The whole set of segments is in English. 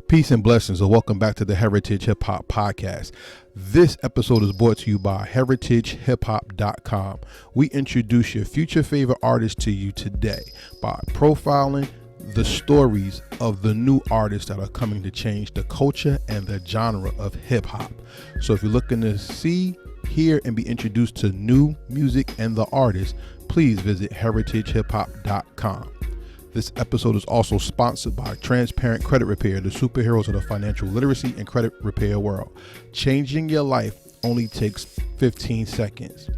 Peace and blessings, and welcome back to the Heritage Hip Hop Podcast. This episode is brought to you by heritagehiphop.com. We introduce your future favorite artists to you today by profiling the stories of the new artists that are coming to change the culture and the genre of hip hop. So if you're looking to see, hear, and be introduced to new music and the artists, please visit heritagehiphop.com. This episode is also sponsored by Transparent Credit Repair, the superheroes of the financial literacy and credit repair world. Changing your life only takes 15 seconds.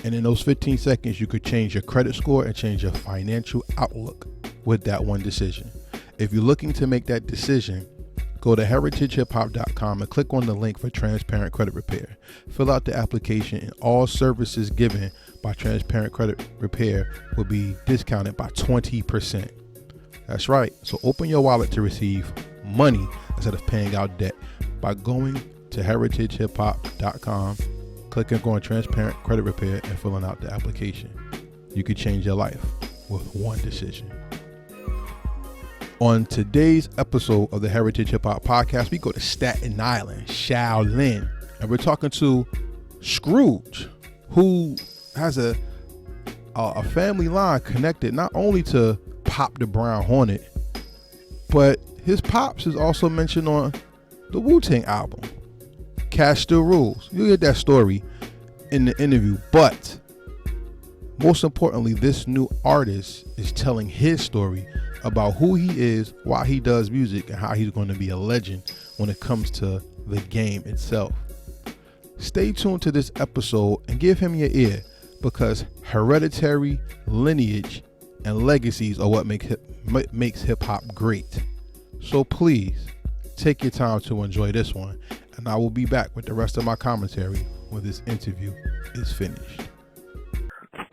And in those 15 seconds, you could change your credit score and change your financial outlook with that one decision. If you're looking to make that decision, go to heritagehiphop.com and click on the link for Transparent Credit Repair. Fill out the application, and all services given by Transparent Credit Repair will be discounted by 20%. That's right. So open your wallet to receive money instead of paying out debt by going to heritagehiphop.com, clicking on Transparent Credit Repair, and filling out the application. You could change your life with one decision. On today's episode of the Heritage Hip Hop Podcast, we go to Staten Island, Shaolin, and we're talking to Scrooge, who has a family line connected not only to Pop the Brown Hornet, but his pops is also mentioned on the Wu Tang album, Cash Still Rules. You'll get that story in the interview, but most importantly, this new artist is telling his story about who he is, why he does music, and how he's going to be a legend when it comes to the game itself. Stay tuned to this episode and give him your ear, because hereditary, lineage, and legacies are what makes hip-hop great. So please, take your time to enjoy this one, and I will be back with the rest of my commentary when this interview is finished.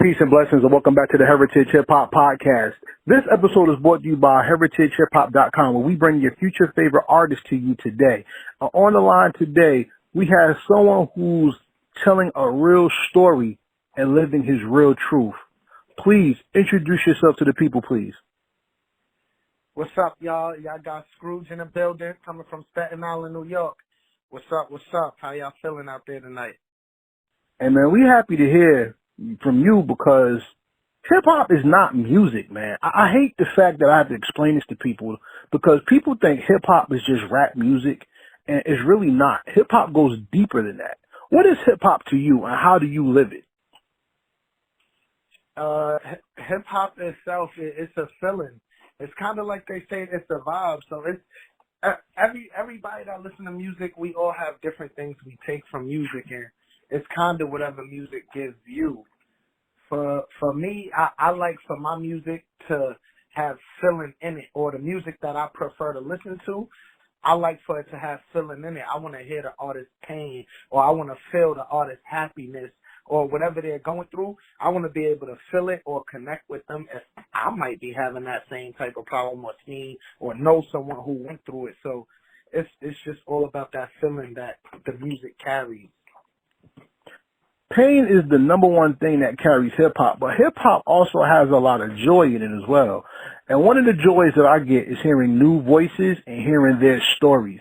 Peace and blessings, and welcome back to the Heritage Hip Hop Podcast. This episode is brought to you by heritagehiphop.com, where we bring your future favorite artists to you today. On the line today, we have someone who's telling a real story and living his real truth. Please introduce yourself to the people, please. What's up, y'all? Y'all got Scrooge in the building, coming from Staten Island, New York. What's up? What's up? How y'all feeling out there tonight? Hey, man, we happy to hear from you, because hip-hop is not music, man. I hate the fact that I have to explain this to people, because people think hip-hop is just rap music, and it's really not. Hip-hop goes deeper than that. What is hip-hop to you, and how do you live it? Hip-hop itself, it's a feeling. It's kind of like they say, it's a vibe. So it's everybody that listen to music, we all have different things we take from music, and it's kind of whatever music gives you. For me, I like for my music to have feeling in it, or the music that I prefer to listen to, I like for it to have feeling in it. I want to hear the artist's pain, or I want to feel the artist's happiness, or whatever they're going through. I want to be able to feel it or connect with them if I might be having that same type of problem, or see or know someone who went through it. So it's just all about that feeling that the music carries. Pain is the number one thing that carries hip-hop, but hip-hop also has a lot of joy in it as well. And one of the joys that I get is hearing new voices and hearing their stories.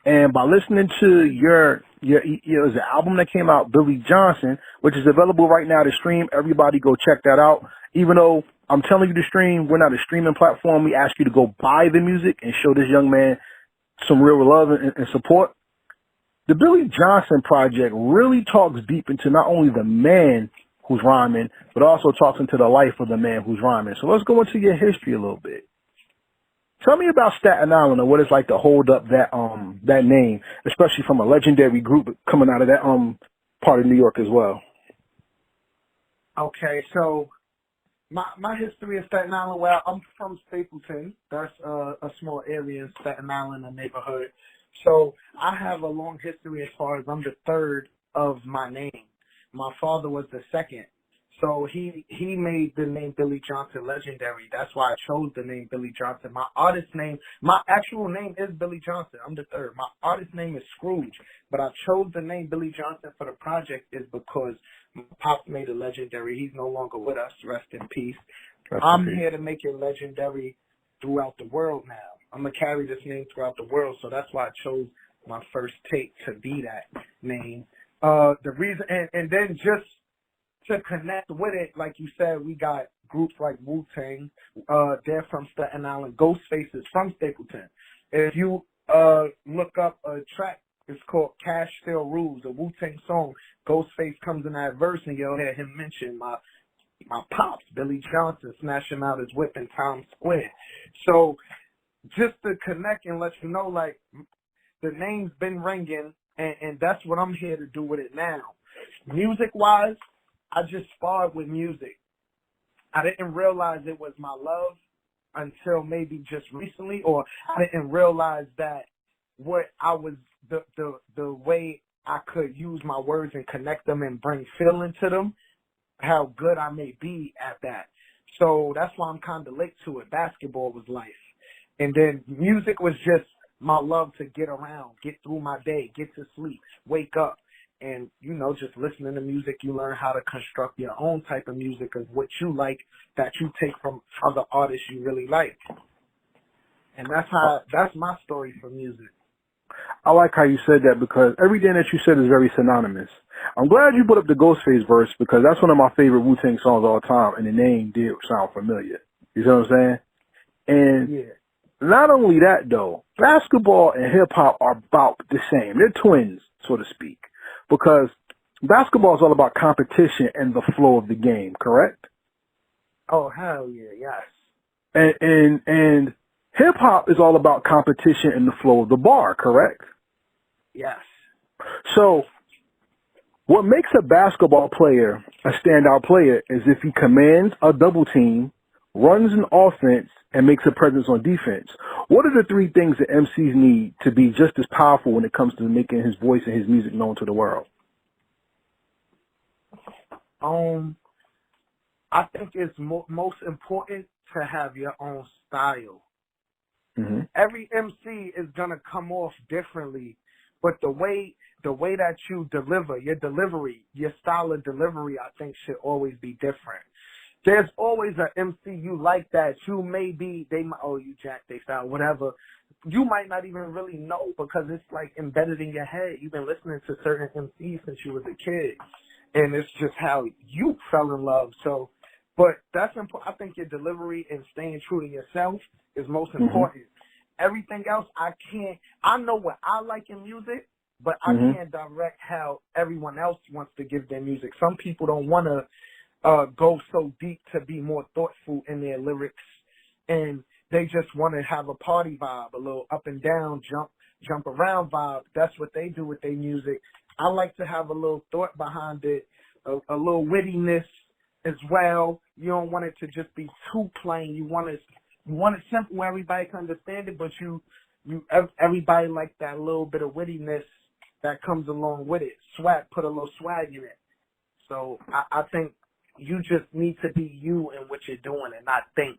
And by listening to your the album that came out, Billy Johnson, which is available right now to stream. Everybody go check that out. Even though I'm telling you to stream, we're not a streaming platform. We ask you to go buy the music and show this young man some real love and support. The Billy Johnson project really talks deep into not only the man who's rhyming, but also talks into the life of the man who's rhyming. So let's go into your history a little bit. Tell me about Staten Island and what it's like to hold up that name, especially from a legendary group coming out of that part of New York as well. Okay, so my history of Staten Island, well, I'm from Stapleton. That's a small area in Staten Island, a neighborhood. So I have a long history as far as I'm the third of my name. My father was the second. So he made the name Billy Johnson legendary. That's why I chose the name Billy Johnson. My artist name, my actual name is Billy Johnson. I'm the third. My artist name is Scrooge. But I chose the name Billy Johnson for the project is because my pop made it legendary. He's no longer with us. Rest in peace. I'm here to make it legendary throughout the world now. I'm gonna carry this name throughout the world. So that's why I chose my first tape to be that name. The reason, and then just to connect with it, like you said, we got groups like Wu Tang. They're from Staten Island. Ghostface is from Stapleton. If you look up a track, it's called Cash Still Rules, a Wu Tang song. Ghostface comes in that verse, and you'll hear him mention my pops, Billy Johnson, smashing out his whip in Times Square. So just to connect and let you know, like, the name's been ringing, and that's what I'm here to do with it now. Music-wise, I just sparred with music. I didn't realize it was my love until maybe just recently, or I didn't realize that what I was, the way I could use my words and connect them and bring feeling to them, how good I may be at that. So that's why I'm kind of late to it. Basketball was life. And then music was just my love to get around, get through my day, get to sleep, wake up. And, you know, just listening to music, you learn how to construct your own type of music of what you like that you take from other artists you really like. And that's my story for music. I like how you said that because everything that you said is very synonymous. I'm glad you put up the Ghostface verse because that's one of my favorite Wu Tang songs of all time, and the name did sound familiar. You know what I'm saying? And Yeah. not only that, though, basketball and hip-hop are about the same. They're twins, so to speak, because basketball is all about competition and the flow of the game, correct? Oh, hell yeah, yes. And hip-hop is all about competition and the flow of the bar, correct? Yes. So what makes a basketball player a standout player is if he commands a double team, runs an offense, and makes a presence on defense. What are the three things that MCs need to be just as powerful when it comes to making his voice and his music known to the world? I think it's most important to have your own style. Mm-hmm. Every MC is gonna come off differently, but the way that you deliver, your delivery, your style of delivery, I think should always be different. There's always an MC you like that you may be, you jack they style, whatever. You might not even really know because it's like embedded in your head. You've been listening to certain MCs since you was a kid, and it's just how you fell in love. So, but that's important. I think your delivery and staying true to yourself is most important. Everything else, I know what I like in music, but I can't direct how everyone else wants to give their music. Some people don't want to go so deep to be more thoughtful in their lyrics, and they just want to have a party vibe, a little up and down, jump around vibe. That's what they do with their music. I like to have a little thought behind it, a little wittiness as well. You don't want it to just be too plain. You want it simple where everybody can understand it, but everybody like that little bit of wittiness that comes along with it. Put a little swag in it. So I think you just need to be you in what you're doing and not think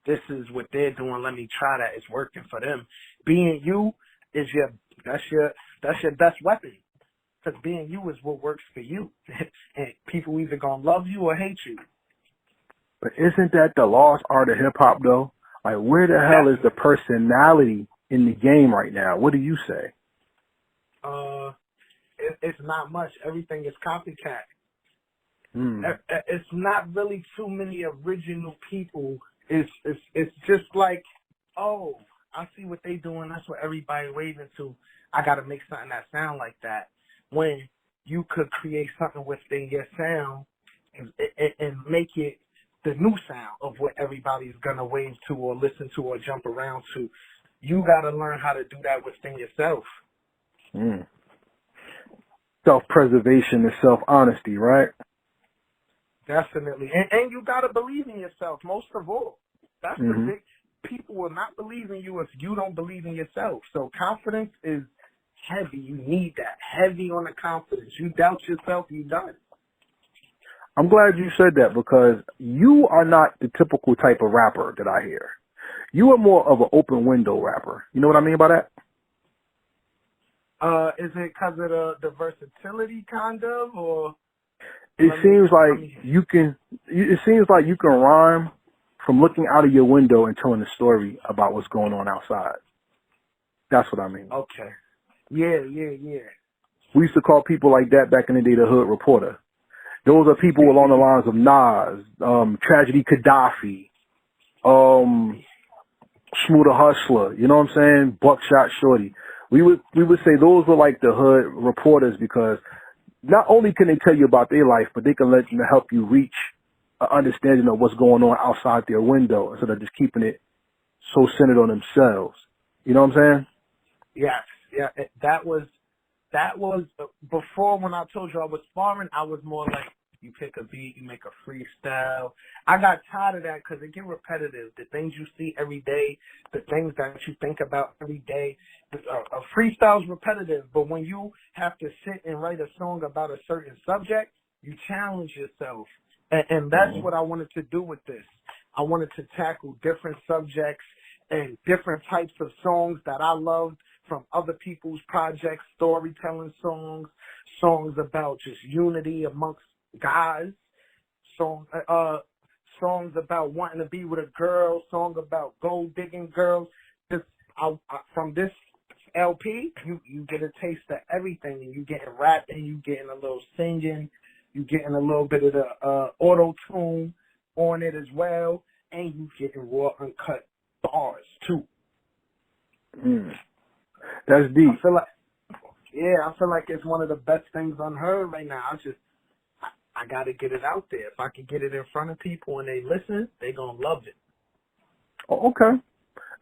this is what they're doing. Let me try that. It's working for them. Being you is that's your best weapon. Because being you is what works for you. And people either gonna love you or hate you. But isn't that the lost art of hip hop though? Like where the hell is the personality in the game right now? What do you say? It's not much. Everything is copycat. It's not really too many original people. It's just like, oh, I see what they doing. That's what everybody waving to. I got to make something that sound like that. When you could create something within your sound and make it the new sound of what everybody's gonna wave to or listen to or jump around to. You got to learn how to do that within yourself. Self-preservation and self-honesty, right? Definitely. And you got to believe in yourself, most of all. That's the big, people will not believe in you if you don't believe in yourself. So confidence is heavy. You need that. Heavy on the confidence. You doubt yourself, you done. I'm glad you said that because you are not the typical type of rapper that I hear. You are more of an open window rapper. You know what I mean by that? Is it because of the versatility kind of, or? It seems like you can rhyme from looking out of your window and telling a story about what's going on outside. That's what I mean. Okay. Yeah. We used to call people like that back in the day the hood reporter. Those are people along the lines of Nas, Tragedy Gaddafi, Smooth the Hustler, you know what I'm saying? Buckshot Shorty. We would say those were like the hood reporters because not only can they tell you about their life, but they can help you reach an understanding of what's going on outside their window instead of just keeping it so centered on themselves. You know what I'm saying? Yes. Yeah. That was before when I told you I was sparring, I was more like, you pick a beat, you make a freestyle. I got tired of that because it get repetitive. The things you see every day, the things that you think about every day. A freestyle's repetitive, but when you have to sit and write a song about a certain subject, you challenge yourself. And that's what I wanted to do with this. I wanted to tackle different subjects and different types of songs that I loved from other people's projects, storytelling songs, songs about just unity amongst guys, songs about wanting to be with a girl, song about gold digging girls. From this LP, you get a taste of everything, and you getting rapping, you getting a little singing, you getting a little bit of the auto tune on it as well, and you getting raw uncut bars too. That's deep. I feel like it's one of the best things unheard right now. I got to get it out there. If I can get it in front of people and they listen, they going to love it. Oh, okay.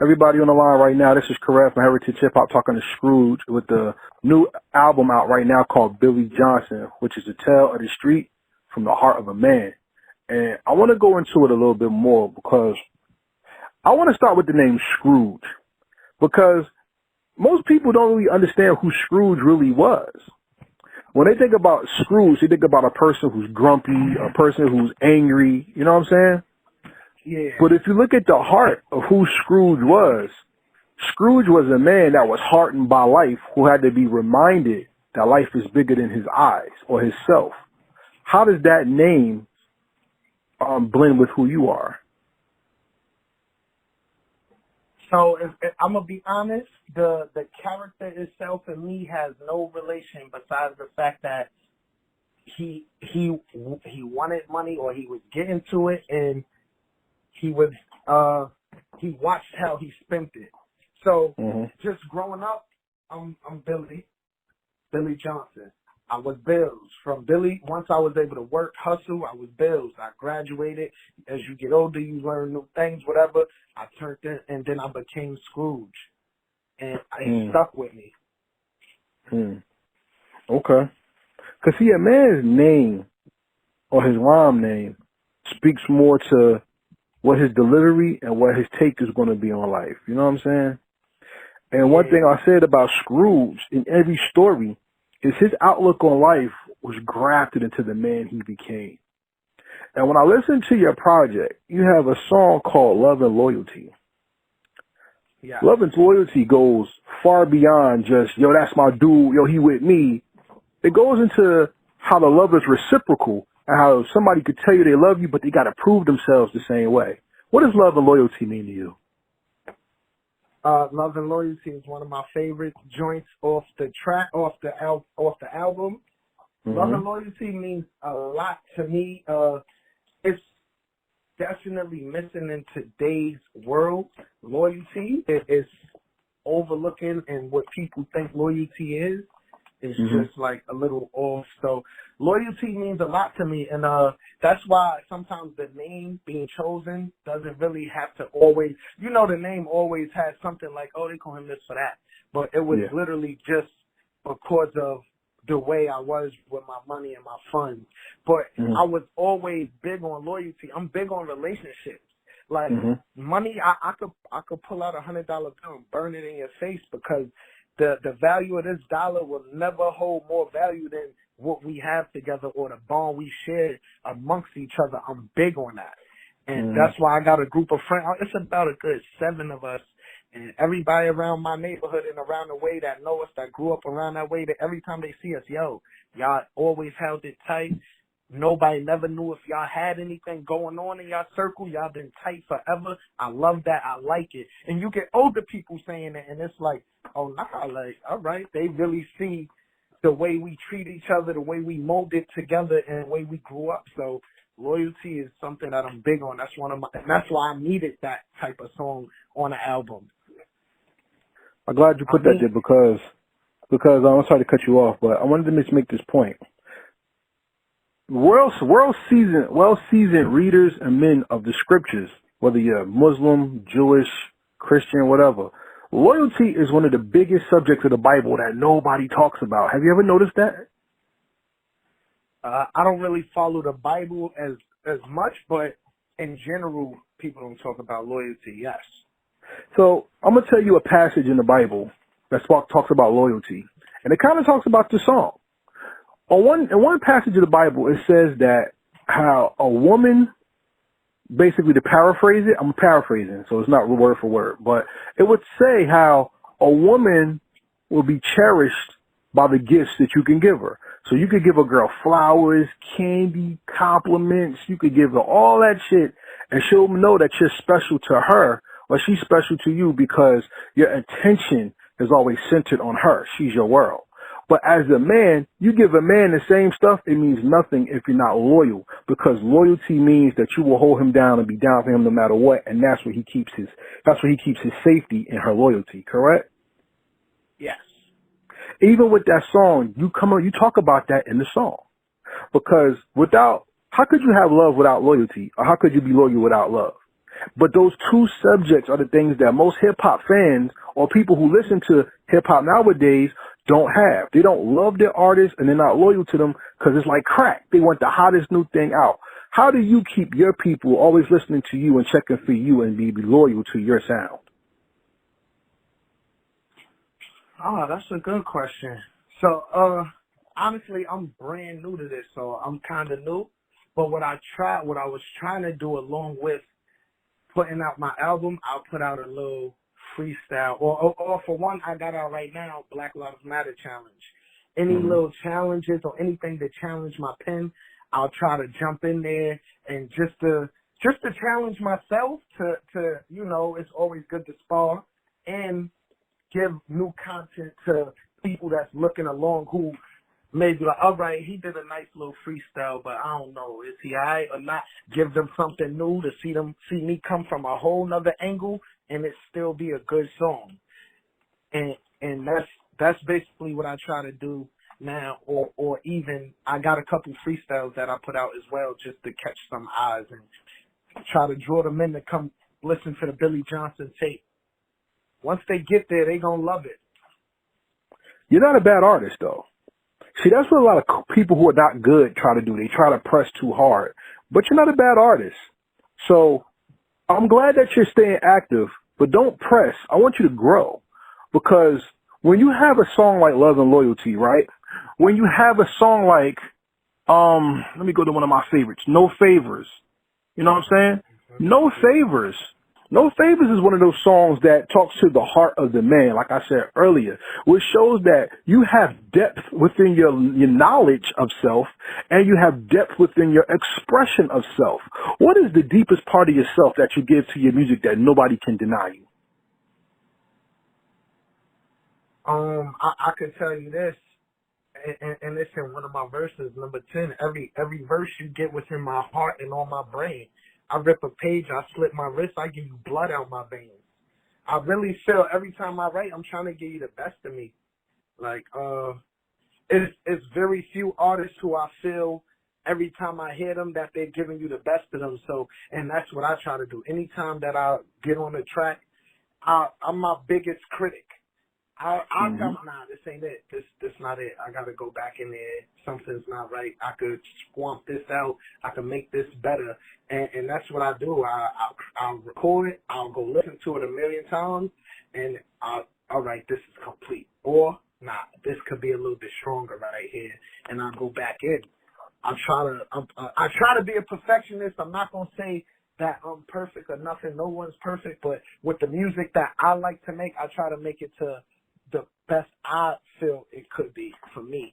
Everybody on the line right now, this is Karev from Heritage Hip Hop talking to Scrooge with the new album out right now called Billy Johnson, which is a tale of the street from the heart of a man. And I want to go into it a little bit more because I want to start with the name Scrooge because most people don't really understand who Scrooge really was. When they think about Scrooge, they think about a person who's grumpy, a person who's angry, you know what I'm saying? Yeah. But if you look at the heart of who Scrooge was a man that was heartened by life, who had to be reminded that life is bigger than his eyes or his self. How does that name blend with who you are? So if I'm gonna be honest, the character itself and me has no relation besides the fact that he wanted money or he was getting to it and he watched how he spent it. So just growing up, I'm Billy Johnson. I was Bills. From Billy, once I was able to work, hustle, I was Bills. I graduated. As you get older, you learn new things, whatever. I turned in, and then I became Scrooge. And it stuck with me. Okay. Because, see, a man's name or his rhyme name speaks more to what his delivery and what his take is going to be on life. You know what I'm saying? And one thing I said about Scrooge in every story is his outlook on life was grafted into the man he became. And when I listen to your project, you have a song called Love and Loyalty. Yeah. Love and Loyalty goes far beyond just, yo, that's my dude, yo, he with me. It goes into how the love is reciprocal and how somebody could tell you they love you, but they got to prove themselves the same way. What does love and loyalty mean to you? Love and Loyalty is one of my favorite joints off the album. Love and Loyalty means a lot to me. It's definitely missing in today's world. Loyalty is overlooking, and what people think loyalty is just like a little off. So loyalty means a lot to me, and that's why sometimes the name being chosen doesn't really have to always, the name always has something like, oh, they call him this for that. But it was literally just because of the way I was with my money and my funds. But I was always big on loyalty. I'm big on relationships. Like money, I could pull out $100 bill and burn it in your face because the value of this dollar will never hold more value than what we have together or the bond we share amongst each other. I'm big on that. And that's why I got a group of friends. It's about a good 7 of us. And everybody around my neighborhood and around the way that know us, that grew up around that way, that every time they see us, yo, y'all always held it tight. Nobody never knew if y'all had anything going on in y'all circle. Y'all been tight forever. I love that. I like it. And you get older people saying it, and it's like, oh, nah, like, all right. They really see the way we treat each other, the way we molded together, and the way we grew up. So loyalty is something that I'm big on. And that's why I needed that type of song on the album. I'm glad you put that there because I'm sorry to cut you off, but I wanted to just make this point. Well-seasoned readers and men of the scriptures, whether you're Muslim, Jewish, Christian, whatever, loyalty is one of the biggest subjects of the Bible that nobody talks about. Have you ever noticed that? I don't really follow the Bible as much, but in general, people don't talk about loyalty. Yes. So I'm gonna tell you a passage in the Bible that talks about loyalty, and it kind of talks about the song. In one passage of the Bible, it says that how a woman, basically to paraphrase it, I'm paraphrasing, so it's not word for word, but it would say how a woman will be cherished by the gifts that you can give her. So you could give a girl flowers, candy, compliments, you could give her all that shit, and she'll know that you're special to her, or she's special to you because your attention is always centered on her. She's your world. But as a man, you give a man the same stuff, it means nothing if you're not loyal, because loyalty means that you will hold him down and be down for him no matter what, and that's where he keeps his safety in her loyalty, correct? Yes. Even with that song, you talk about that in the song. Because how could you have love without loyalty? Or how could you be loyal without love? But those two subjects are the things that most hip-hop fans or people who listen to hip-hop nowadays don't have. They don't love their artists and they're not loyal to them because it's like crack. They want the hottest new thing out. How do you keep your people always listening to you and checking for you and be loyal to your sound? Oh, that's a good question. So, honestly, I'm brand new to this, so I'm kind of new. But what I was trying to do along with putting out my album, I'll put out a little freestyle. Or for one, I got out right now, Black Lives Matter Challenge. Any little challenges or anything to challenge my pen, I'll try to jump in there and just to challenge myself to it's always good to spar and give new content to people that's looking along who may be like, all right, he did a nice little freestyle, but I don't know, is he all right or not? Give them something new to see me come from a whole nother angle and it still be a good song. And that's basically what I try to do now, or even I got a couple freestyles that I put out as well just to catch some eyes and try to draw them in to come listen to the Billy Johnson tape. Once they get there, they gonna love it. You're not a bad artist, though. See, that's what a lot of people who are not good try to do. They try to press too hard. But you're not a bad artist. So I'm glad that you're staying active, but don't press. I want you to grow. Because when you have a song like Love and Loyalty, right? When you have a song like, let me go to one of my favorites, No Favors. You know what I'm saying? No Favors. No Favors is one of those songs that talks to the heart of the man, like I said earlier, which shows that you have depth within your knowledge of self and you have depth within your expression of self. What is the deepest part of yourself that you give to your music that nobody can deny you? I could tell you this, and it's in one of my verses, number 10. Every verse you get within my heart and on my brain. I rip a page, I slit my wrist, I give you blood out my veins. I really feel every time I write, I'm trying to give you the best of me. Like, it's very few artists who I feel every time I hear them that they're giving you the best of them. So, and that's what I try to do. Anytime that I get on the track, I'm my biggest critic. I'll come, nah, this ain't it. This not it. I got to go back in there. Something's not right. I could swamp this out. I can make this better. And that's what I do. I'll record it. I'll go listen to it a million times. And all right, this is complete. Or, nah, this could be a little bit stronger right here. And I'll go back in. I try to be a perfectionist. I'm not going to say that I'm perfect or nothing. No one's perfect. But with the music that I like to make, I try to make it to the best I feel it could be for me.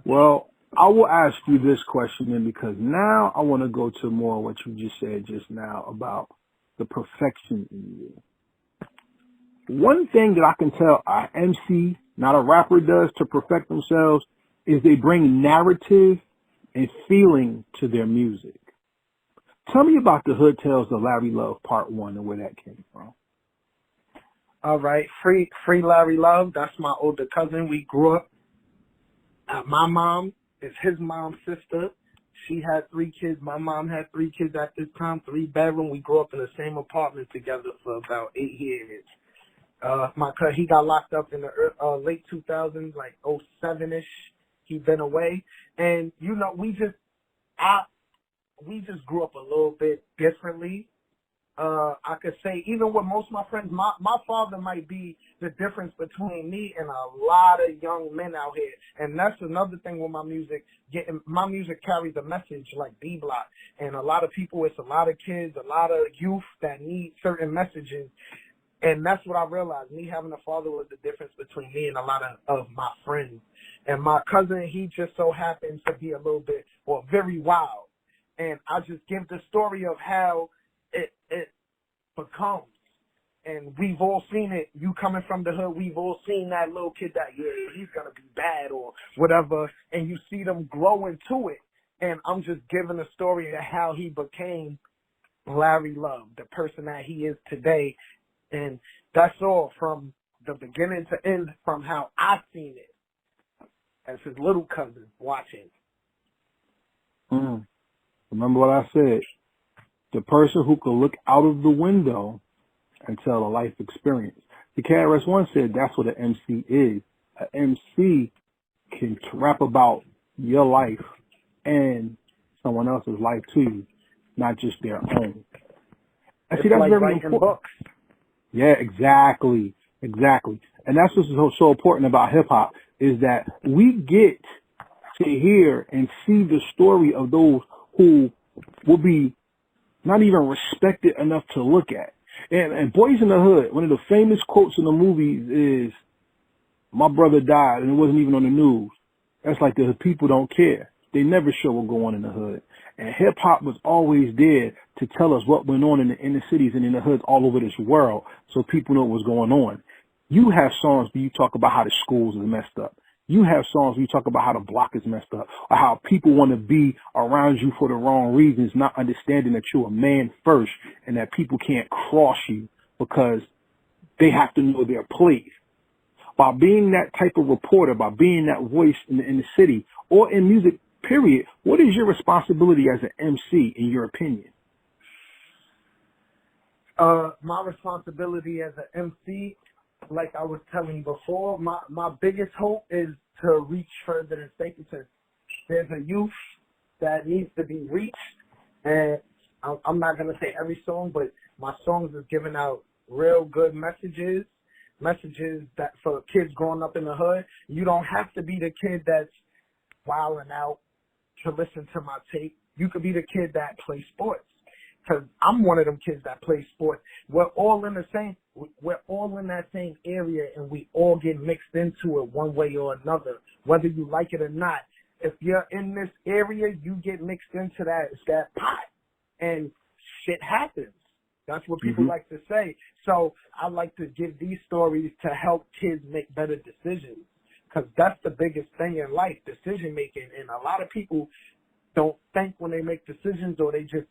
Well, I will ask you this question then, because now I want to go to more what you just said just now about the perfection in you. One thing that I can tell an MC, not a rapper, does to perfect themselves is they bring narrative and feeling to their music. Tell me about the Hood Tales of Larry Love Part 1 and where that came from. All right, free Larry Love. That's my older cousin. We grew up. My mom is his mom's sister. She had 3 kids. My mom had 3 kids at this time, 3-bedroom. We grew up in the same apartment together for about 8 years. My cousin, he got locked up in the late 2000s, like 07-ish. He been away, and you know, we just grew up a little bit differently. I could say, even with most of my friends, my father might be the difference between me and a lot of young men out here. And that's another thing with my music. My music carries a message like D-Block. And a lot of people, it's a lot of kids, a lot of youth that need certain messages. And that's what I realized. Me having a father was the difference between me and a lot of my friends. And my cousin, he just so happens to be a little bit, well, very wild. And I just give the story of how it becomes. And we've all seen it. You coming from the hood, we've all seen that little kid that, yeah, he's going to be bad or whatever. And you see them grow into it. And I'm just giving a story of how he became Larry Love, the person that he is today. And that's all from the beginning to end, from how I seen it as his little cousin watching. Remember what I said. The person who could look out of the window and tell a life experience. The KRS-One said that's what an MC is. An MC can rap about your life and someone else's life to you, not just their own. And see, that's like very writing important. Books. Yeah, exactly. And that's what's so important about hip hop is that we get to hear and see the story of those who will be not even respected enough to look at. And Boys in the Hood, one of the famous quotes in the movies is, "My brother died and it wasn't even on the news." That's like the people don't care. They never show what go on in the hood. And hip hop was always there to tell us what went on in the inner cities and in the hoods all over this world so people know what's going on. You have songs where you talk about how the schools are messed up. You have songs where you talk about how the block is messed up or how people want to be around you for the wrong reasons, not understanding that you're a man first and that people can't cross you because they have to know their place. By being that type of reporter, by being that voice in the city or in music, period, what is your responsibility as an MC in your opinion? My responsibility as an MC, like I was telling you before, my biggest hope is to reach further than Stapleton. There's a youth that needs to be reached, and I'm not going to say every song, but my songs is giving out real good messages that for kids growing up in the hood. You don't have to be the kid that's wilding out to listen to my tape. You could be the kid that plays sports. Because I'm one of them kids that play sports. We're all in that same area, and we all get mixed into it one way or another, whether you like it or not. If you're in this area, you get mixed into that pot, and shit happens. That's what people like to say. So I like to give these stories to help kids make better decisions, because that's the biggest thing in life, decision making. And a lot of people don't think when they make decisions, or they just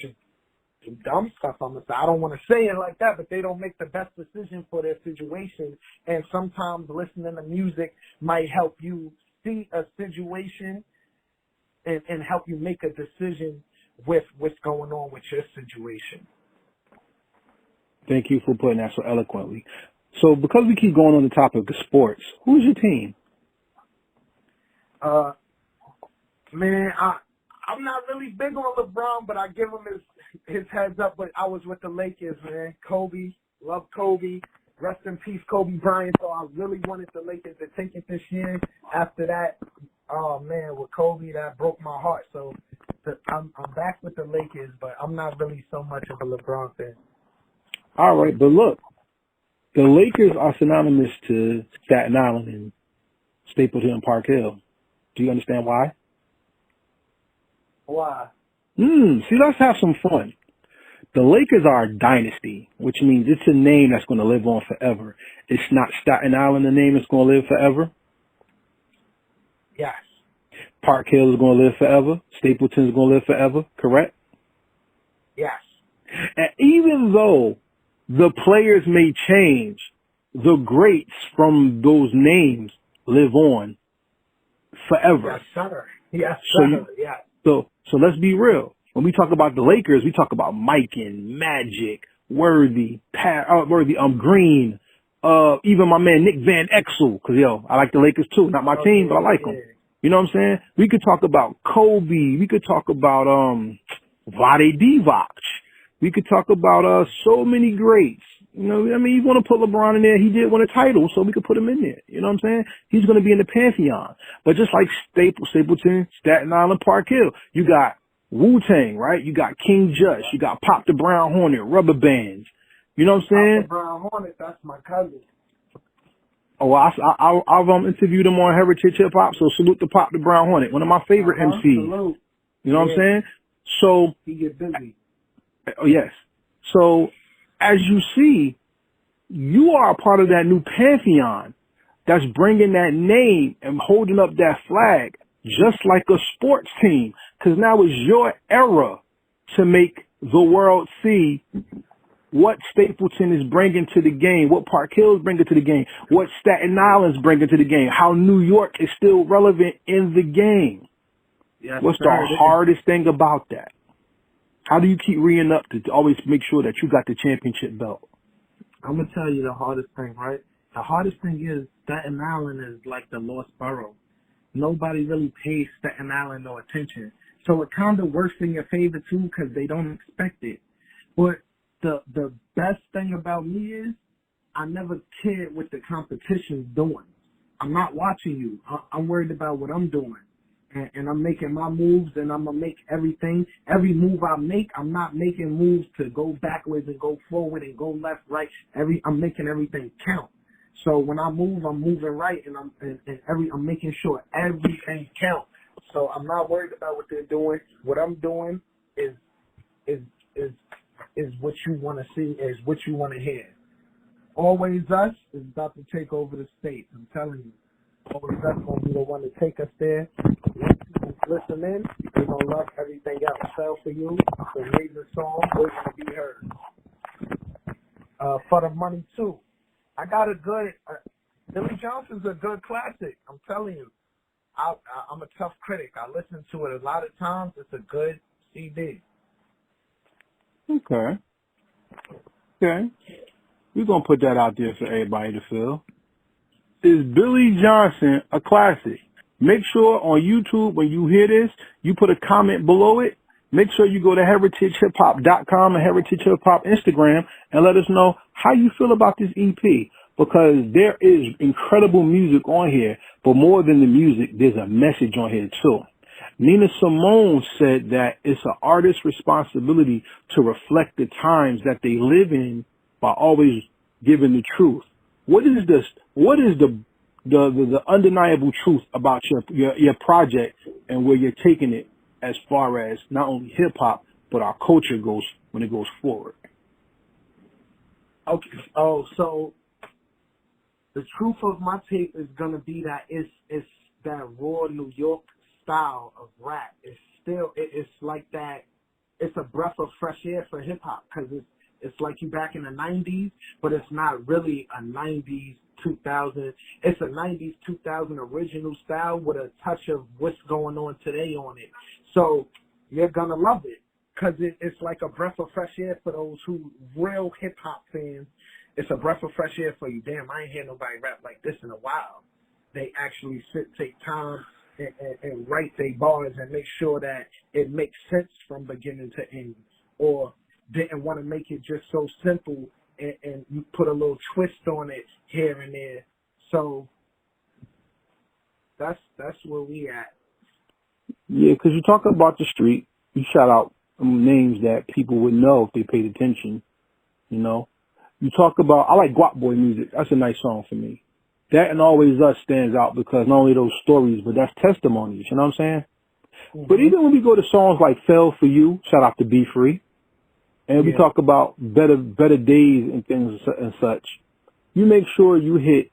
do dumb stuff. I don't want to say it like that, but they don't make the best decision for their situation. And sometimes listening to music might help you see a situation and help you make a decision with what's going on with your situation. Thank you for putting that so eloquently. So because we keep going on the topic of sports, who's your team? Man, I'm not really big on LeBron, but I give him his heads up. But I was with the Lakers, man. Kobe, love Kobe. Rest in peace, Kobe Bryant. So I really wanted the Lakers to take it this year. After that, oh man, with Kobe, that broke my heart. So I'm back with the Lakers, but I'm not really so much of a LeBron fan. All right, but look, the Lakers are synonymous to Staten Island and Stapleton and Park Hill. Do you understand why? Why? See, let's have some fun. The Lakers are a dynasty, which means it's a name that's going to live on forever. It's not Staten Island, the name that's going to live forever. Yes. Park Hill is going to live forever. Stapleton is going to live forever, correct? Yes. And even though the players may change, the greats from those names live on forever. Yes, sir. Yes, So, sir. Yes. so let's be real. When we talk about the Lakers, we talk about Mike and Magic, Worthy, Green, even my man Nick Van Exel, cause I like the Lakers too. Not my team, but I like them. You know what I'm saying? We could talk about Kobe. We could talk about Vlade Divac. We could talk about so many greats. You know, I mean, you want to put LeBron in there. He did win a title, so we could put him in there. You know what I'm saying? He's going to be in the pantheon. But just like Stapleton, Staten Island, Park Hill, you got Wu Tang, right? You got King Just. You got Pop the Brown Hornet, Rubber Bands. You know what I'm saying? Pop the Brown Hornet, that's my cousin. Oh, I've interviewed him on Heritage Hip Hop, so salute to Pop the Brown Hornet, one of my favorite MCs. Salute. You know what I'm saying? So he get busy. Oh yes. So as you see, you are a part of that new pantheon that's bringing that name and holding up that flag, just like a sports team. Because now it's your era to make the world see what Stapleton is bringing to the game, what Park Hill is bringing to the game, what Staten Island is bringing to the game, how New York is still relevant in the game. Yes, What's the hardest thing about that? How do you keep reading up to always make sure that you got the championship belt? I'm going to tell you the hardest thing, right? The hardest thing is Staten Island is like the lost borough. Nobody really pays Staten Island no attention. So it kind of works in your favor, too, because they don't expect it. But the best thing about me is I never cared what the competition's doing. I'm not watching you. I'm worried about what I'm doing. And I'm making my moves, and I'm going to make every move I make, I'm not making moves to go backwards and go forward and go left, right. I'm making everything count. So when I move, I'm moving right, and I'm making sure everything counts. So I'm not worried about what they're doing. What I'm doing is what you want to see, is what you want to hear. Always Us is about to take over the state. I'm telling you. Always Us going to be the one to take us there. Listen in, we're going to love everything else. Sell for You, the amazing song, we're going to be heard. For the Money, too. I got a good, Billy Johnson's a good classic. I'm telling you. I'm a tough critic. I listen to it a lot of times. It's a good CD. Okay. We're going to put that out there for everybody to feel. Is Billy Johnson a classic? Make sure on YouTube, when you hear this, you put a comment below it. Make sure you go to heritagehiphop.com and Heritage Hip Hop Instagram and let us know how you feel about this EP. Because there is incredible music on here, but more than the music, there's a message on here too. Nina Simone said that it's an artist's responsibility to reflect the times that they live in by always giving the truth. What is the undeniable truth about your project and where you're taking it as far as not only hip hop but our culture goes when it goes forward? Okay. Oh, so the truth of my tape is gonna be that it's that raw New York style of rap. It's like that. It's a breath of fresh air for hip hop because it's like you back in the 90s, but it's not really a 90s 2000. It's a 90s 2000 original style with a touch of what's going on today on it. So you're gonna love it because it's like a breath of fresh air for those who real hip hop fans. It's a breath of fresh air for you. Damn, I ain't hear nobody rap like this in a while. They actually take time and write their bars and make sure that it makes sense from beginning to end, or didn't want to make it just so simple and you put a little twist on it here and there. So that's where we at. Yeah, because you talk about the street, you shout out names that people would know if they paid attention, you know. You talk about, I like Guap Boy music. That's a nice song for me. That and Always Us stands out because not only those stories, but that's testimonies, you know what I'm saying? But even when we go to songs like "Fell for You," shout out to Be Free, and we talk about better days and things and such, you make sure you hit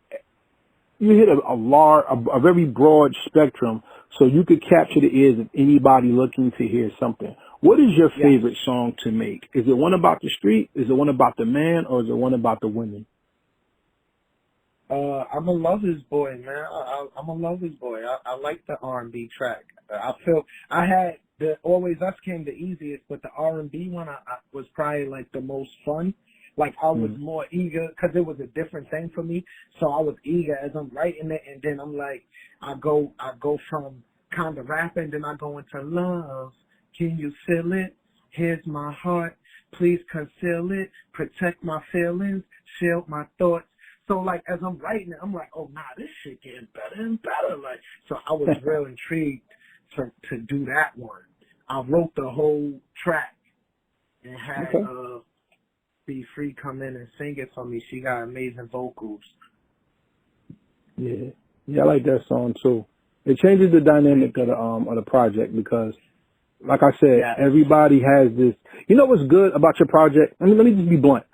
a very broad spectrum, so you could capture the ears of anybody looking to hear something. What is your favorite song to make? Is it one about the street? Is it one about the man? Or is it one about the women? I'm a lover's boy, man. I'm a lover's boy. I like the R&B track. I feel I had the Always Us came the easiest, but the R&B one I was probably like the most fun. Like I was more eager because it was a different thing for me. So I was eager as I'm writing it, and then I'm like, I go from kind of rapping, then I go into love. Can you feel it? Here's my heart. Please conceal it. Protect my feelings. Shield my thoughts. So like as I'm writing it, I'm like, oh nah, this shit getting better and better. Like so, I was real intrigued to do that one. I wrote the whole track and had Be Free come in and sing it for me. She got amazing vocals. Yeah, I like that song too. It changes the dynamic of the project because, like I said, everybody has this. You know what's good about your project? Let me just be blunt.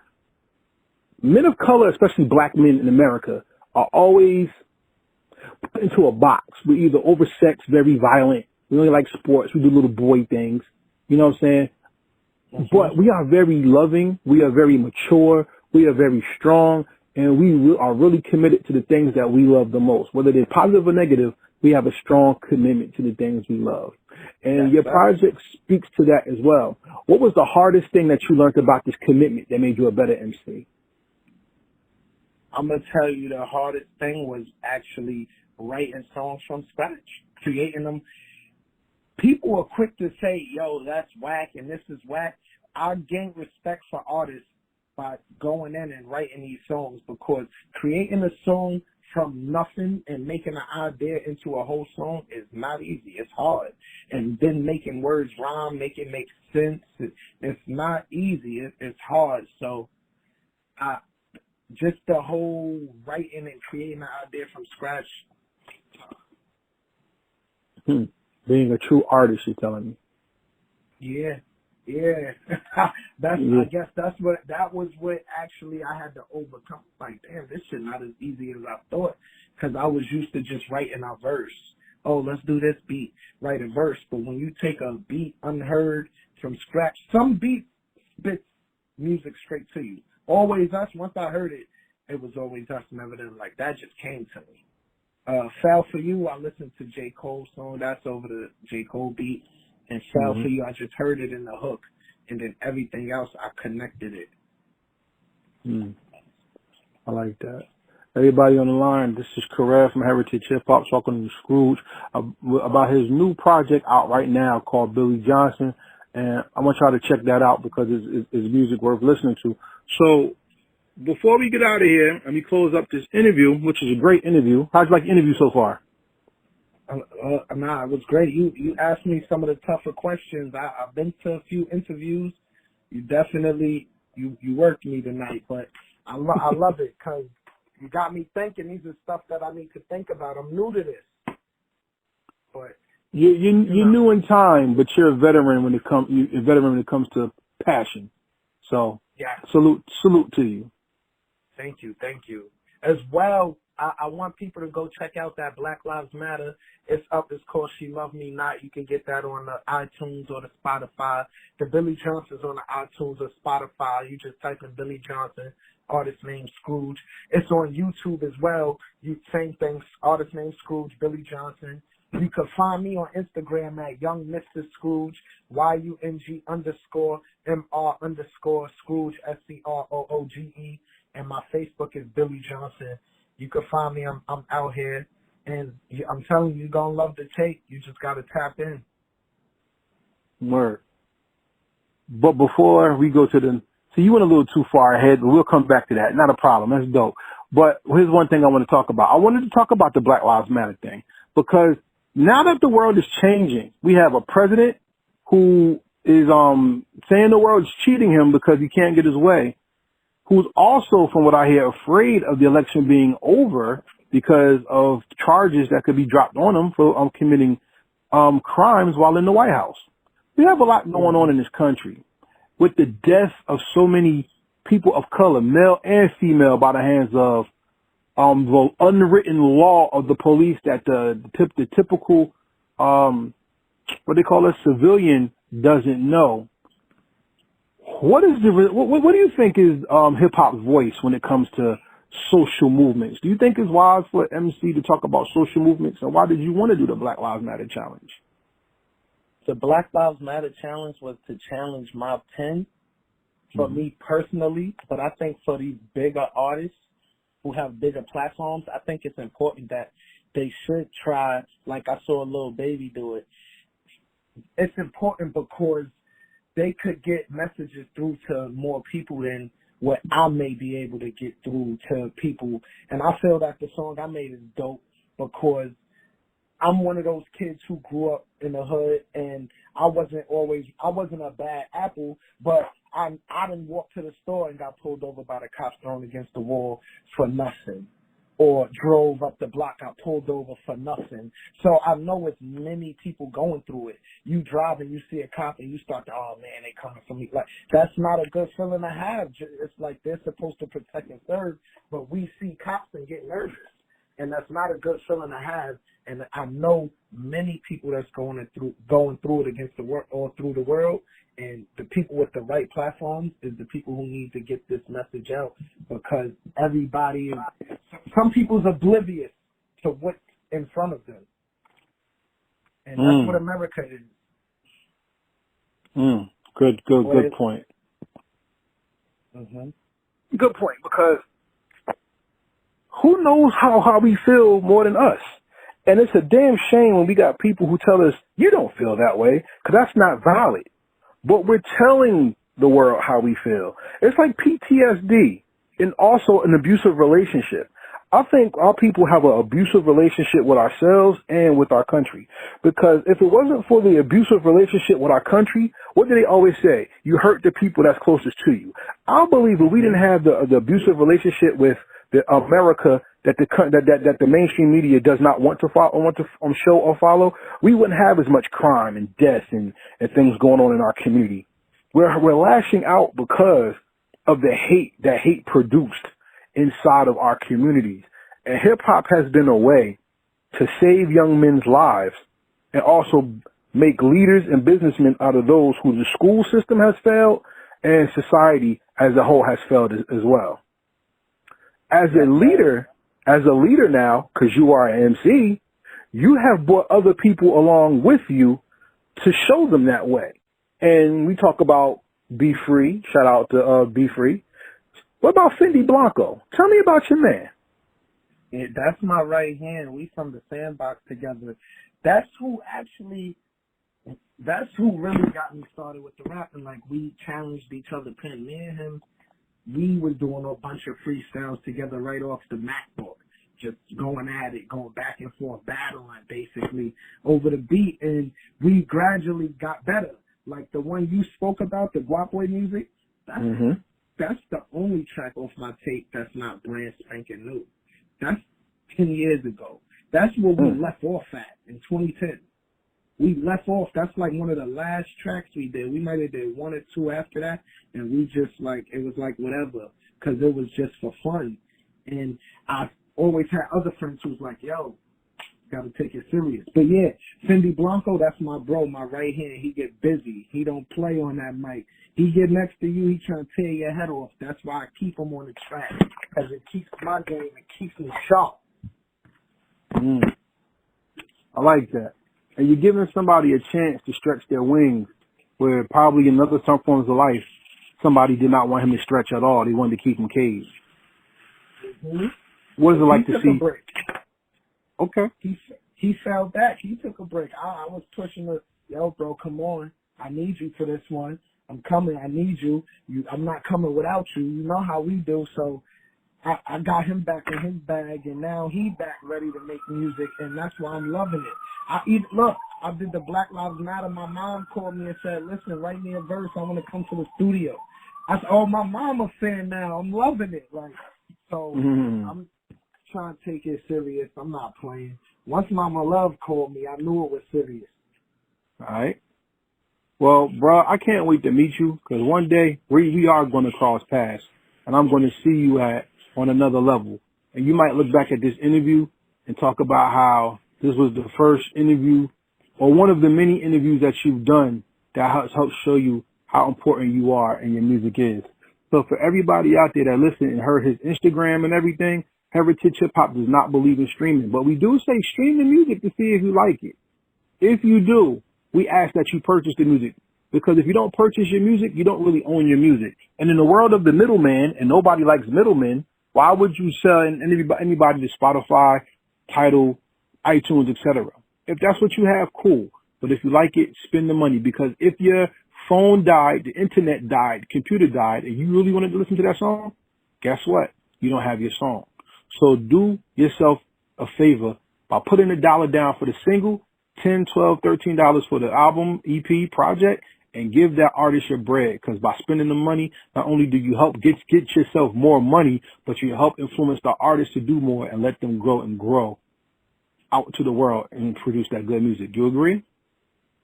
Men of color, especially black men in America, are always put into a box. We're either oversexed, very violent. We only like sports. We do little boy things. You know what I'm saying? But we are very loving. We are very mature. We are very strong. And we are really committed to the things that we love the most. Whether they're positive or negative, we have a strong commitment to the things we love. And your project speaks to that as well. What was the hardest thing that you learned about this commitment that made you a better MC? I'm going to tell you the hardest thing was actually writing songs from scratch, creating them. People are quick to say, yo, that's whack and this is whack. I gain respect for artists by going in and writing these songs because creating a song from nothing and making an idea into a whole song is not easy. It's hard. And then making words rhyme, make it make sense. It's not easy. It's hard. So just the whole writing and creating an idea from scratch. Being a true artist, you're telling me. Yeah. I guess that was what actually I had to overcome. Like, damn, this shit not as easy as I thought. Because I was used to just writing a verse. Oh, let's do this beat, write a verse. But when you take a beat unheard from scratch, some beats spits music straight to you. Always Us, once I heard it, it was Always Us and everything. Like, that just came to me. Fell for You, I listened to J. Cole's song. That's over the J. Cole beat. And Fell for You, I just heard it in the hook. And then everything else, I connected it. I like that. Everybody on the line, this is Karev from Heritage Hip Hop talking to Scrooge about his new project out right now called Billy Johnson. And I want y'all to check that out because it's music worth listening to. So before we get out of here and we close up this interview, which is a great interview, how'd you like the interview so far? Nah, it was great. You asked me some of the tougher questions. I've been to a few interviews. You definitely, you worked me tonight, but I love it because you got me thinking. These are stuff that I need to think about. I'm new to this. But you're new in time, but you're a veteran when it comes to passion. So salute to you. Thank you. As well, I want people to go check out that Black Lives Matter. It's up. It's called She Love Me Not. You can get that on the iTunes or the Spotify. The Billy Johnson's on the iTunes or Spotify. You just type in Billy Johnson, artist name Scrooge. It's on YouTube as well. Same thing, artist name Scrooge, Billy Johnson. You can find me on Instagram at Young Mr. Scrooge, YUNG_MR_Scrooge, SCROOGE. And my Facebook is Billy Johnson. You can find me. I'm out here. And I'm telling you, you're going to love the tape. You just got to tap in. Word. But before we go to so you went a little too far ahead, but we'll come back to that. Not a problem. That's dope. But here's one thing I want to talk about. I wanted to talk about the Black Lives Matter thing because now that the world is changing, we have a president who is saying the world's cheating him because he can't get his way, who's also, from what I hear, afraid of the election being over because of charges that could be dropped on him for committing crimes while in the White House. We have a lot going on in this country with the death of so many people of color, male and female, by the hands of the unwritten law of the police that the typical what they call a civilian doesn't know. What do you think is hip hop's voice when it comes to social movements? Do you think it's wise for MC to talk about social movements, and why did you want to do the Black Lives Matter challenge? The Black Lives Matter challenge was to challenge my pen for me personally, but I think for these bigger artists who have bigger platforms, I think it's important that they should try, like I saw Lil Baby do it. It's important because they could get messages through to more people than what I may be able to get through to people. And I feel that the song I made is dope because I'm one of those kids who grew up in the hood, and I wasn't a bad apple, but I didn't walk to the store and got pulled over by the cops thrown against the wall for nothing, or drove up the block, got pulled over for nothing. So I know it's many people going through it. You drive and you see a cop and you start to, oh man, they coming for me. Like, that's not a good feeling to have. It's like they're supposed to protect and serve, but we see cops and get nervous. And that's not a good feeling to have. And I know many people that's going through it against the world or through the world. And the people with the right platforms is the people who need to get this message out, because some people's oblivious to what's in front of them. And that's what America is. Good point. Good point, because who knows how we feel more than us? And it's a damn shame when we got people who tell us, you don't feel that way, because that's not valid. But we're telling the world how we feel. It's like PTSD and also an abusive relationship. I think our people have an abusive relationship with ourselves and with our country. Because if it wasn't for the abusive relationship with our country, what do they always say? You hurt the people that's closest to you. I believe if we didn't have the abusive relationship with the America that the mainstream media does not want to show or follow, we wouldn't have as much crime and death and things going on in our community. We're lashing out because of the hate that hate produced inside of our communities. And hip hop has been a way to save young men's lives and also make leaders and businessmen out of those who the school system has failed and society as a whole has failed as well. As a leader now, because you are an MC, you have brought other people along with you to show them that way. And we talk about Be Free. Shout out to Be Free. What about Fendi Blanco? Tell me about your man. Yeah, that's my right hand. We from the Sandbox together. That's who really got me started with the rapping. Like, we challenged each other, pen. Me and him, we were doing a bunch of freestyles together right off the MacBook, just going at it, going back and forth, battling basically over the beat, and we gradually got better. Like the one you spoke about, the Guap Boy music, that's the only track off my tape that's not brand spanking new. That's 10 years ago. That's where we left off at in 2010. We left off. That's like one of the last tracks we did. We might have did one or two after that, and we just like, it was like whatever, because it was just for fun. And I always had other friends who was like, yo, got to take it serious. But yeah, Fendi Blanco, that's my bro, my right hand. He get busy. He don't play on that mic. He get next to you, he trying to tear your head off. That's why I keep him on the track, because it keeps my game, it keeps me sharp. I like that. And you're giving somebody a chance to stretch their wings, where probably in other some forms of life, somebody did not want him to stretch at all. They wanted to keep him caged. What is it like to see? A break. Okay. He fell back. He took a break. I was pushing the, yo, bro, come on. I need you for this one. I'm coming. I need you. I'm not coming without you. You know how we do. So I got him back in his bag, and now he back ready to make music, and that's why I'm loving it. I did the Black Lives Matter. My mom called me and said, listen, write me a verse. I want to come to the studio. I said, oh, my mom a fan now. I'm loving it. Like, so I'm trying to take it serious. I'm not playing. Once Mama Love called me, I knew it was serious. All right. Well, bro, I can't wait to meet you because one day we are going to cross paths, and I'm going to see you on another level. And you might look back at this interview and talk about how this was the first interview or one of the many interviews that you've done that helps show you how important you are and your music is. So for everybody out there that listened and heard his Instagram and everything, Heritage Hip Hop does not believe in streaming, but we do say stream the music to see if you like it. If you do, we ask that you purchase the music, because if you don't purchase your music, you don't really own your music. And in the world of the middleman, and nobody likes middlemen, why would you sell anybody to Spotify, Tidal, iTunes, etc.? If that's what you have, cool. But if you like it, spend the money, because if your phone died, the internet died, computer died, and you really wanted to listen to that song, guess what? You don't have your song. So do yourself a favor by putting $1 down for the single, $10, $12, $13 for the album, EP, project, and give that artist your bread. Because by spending the money, not only do you help get yourself more money, but you help influence the artist to do more and let them grow and grow out to the world and produce that good music. Do you agree?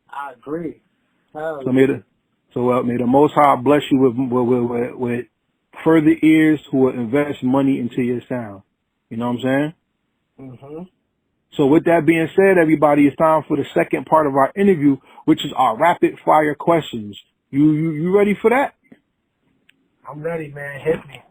I agree. So may the Most High bless you with further ears who will invest money into your sound. You know what I'm saying? Mm-hmm. So with that being said, everybody, it's time for the second part of our interview, which is our rapid fire questions. You ready for that? I'm ready, man. Hit me.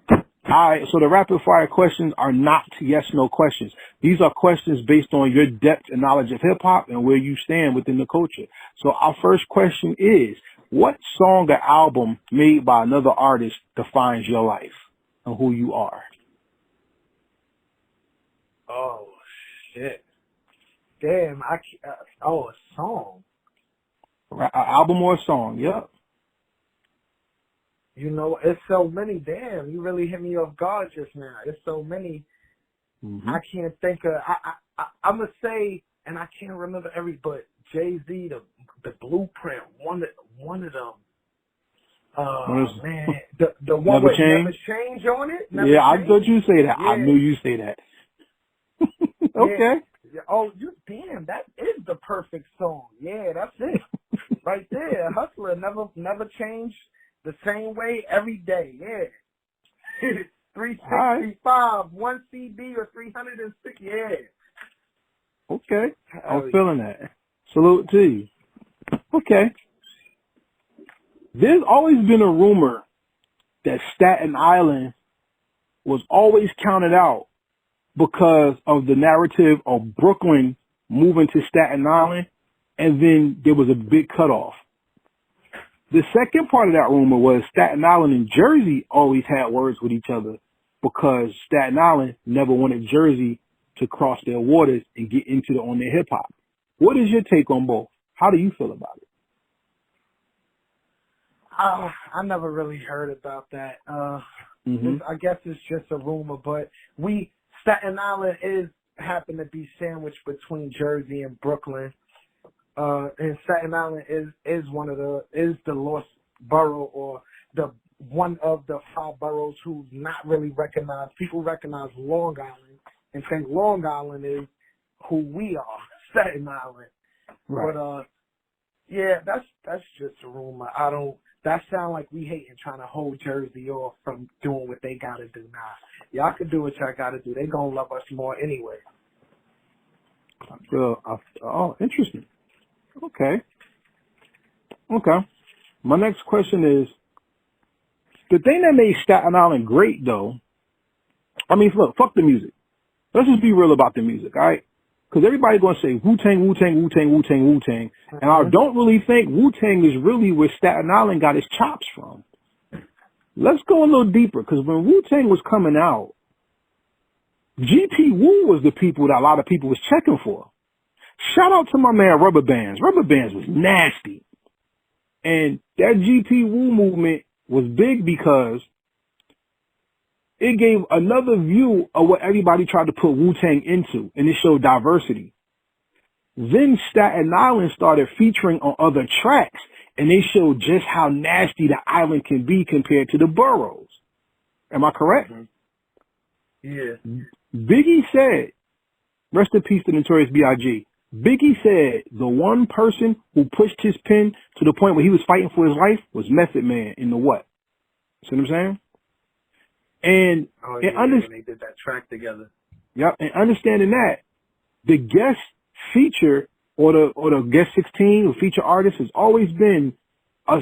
All right. So the rapid fire questions are not yes, no questions. These are questions based on your depth and knowledge of hip hop and where you stand within the culture. So our first question is, what song or album made by another artist defines your life and who you are? Oh, shit. Damn, a song. An album or a song, yep. You know, it's so many. Damn, you really hit me off guard just now. It's so many. Mm-hmm. I can't think of. I'm gonna say, and I can't remember but Jay-Z, the Blueprint, one of them. Man, the one with Never Change on it. Never yeah, Change? I thought you say that. Yeah. I knew you say that. Okay. Yeah. Oh, damn, that is the perfect song. Yeah, that's it. Right there. Hustler never change the same way every day. Yeah. 365, right. 1 CD or 306. Yeah. Okay. I'm feeling that. Salute to you. Okay. There's always been a rumor that Staten Island was always counted out because of the narrative of Brooklyn moving to Staten Island, and then there was a big cutoff. The second part of that rumor was Staten Island and Jersey always had words with each other because Staten Island never wanted Jersey to cross their waters and get into on their hip hop. What is your take on both? How do you feel about it? I never really heard about that. I guess it's just a rumor, but Staten Island happen to be sandwiched between Jersey and Brooklyn. And Staten Island is the lost borough, or the one of the 5 boroughs who's not really recognized. People recognize Long Island and think Long Island is who we are, Staten Island. Right. But yeah, that's just a rumor. That sound like we hating trying to hold Jersey off from doing what they gotta do now. Y'all can do what y'all gotta do. They gonna love us more anyway. Oh, interesting. Okay. My next question is, the thing that made Staten Island great, though, I mean, look, fuck the music. Let's just be real about the music, all right? Because everybody's going to say Wu Tang, Wu Tang, Wu Tang, Wu Tang, Wu Tang. And I don't really think Wu Tang is really where Staten Island got its chops from. Let's go a little deeper, because when Wu Tang was coming out, GP Wu was the people that a lot of people was checking for. Shout out to my man Rubber Bands. Rubber Bands was nasty. And that GP Wu movement was big because it gave another view of what everybody tried to put Wu-Tang into, and it showed diversity. Then Staten Island started featuring on other tracks, and they showed just how nasty the island can be compared to the boroughs. Am I correct? Yeah. Biggie said, rest in peace to Notorious B.I.G., Biggie said the one person who pushed his pen to the point where he was fighting for his life was Method Man in the what? See what I'm saying? And, when they did that track together. Yep, and understanding that, the guest feature or the guest 16 or feature artist has always been a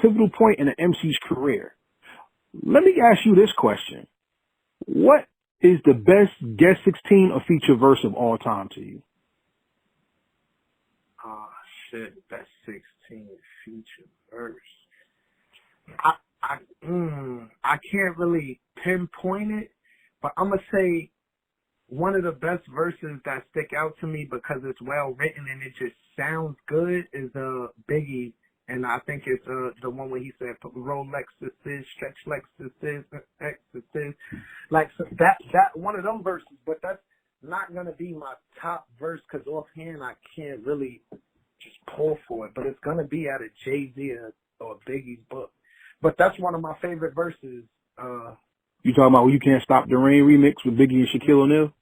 pivotal point in an MC's career. Let me ask you this question. What is the best guest 16 or feature verse of all time to you? Oh, shit. Best 16 feature verse. I can't really pinpoint it, but I'm going to say one of the best verses that stick out to me because it's well written and it just sounds good is Biggie. And I think it's the one where he said, roll Lexuses, stretch Lexuses, Exuses. Like, so that one of them verses, but that's not going to be my top verse because offhand I can't really just pull for it. But it's going to be out of Jay-Z or Biggie's book. But that's one of my favorite verses. You talking about You Can't Stop the Rain remix with Biggie and Shaquille O'Neal?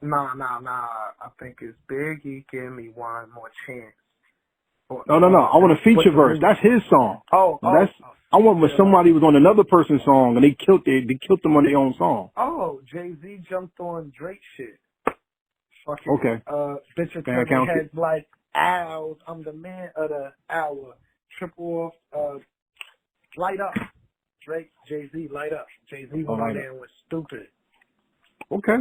Nah. I think it's Biggie, Give Me One More Chance. No. I want a feature verse. That's his song. I want when somebody was on another person's song and they killed them on their own song. Oh, Jay-Z jumped on Drake shit. Fucking, okay. Bitches turning heads like owls. I'm the man of the hour. Triple off. Light Up. Drake, Jay-Z, Light Up. Jay-Z went on there and was stupid. Okay.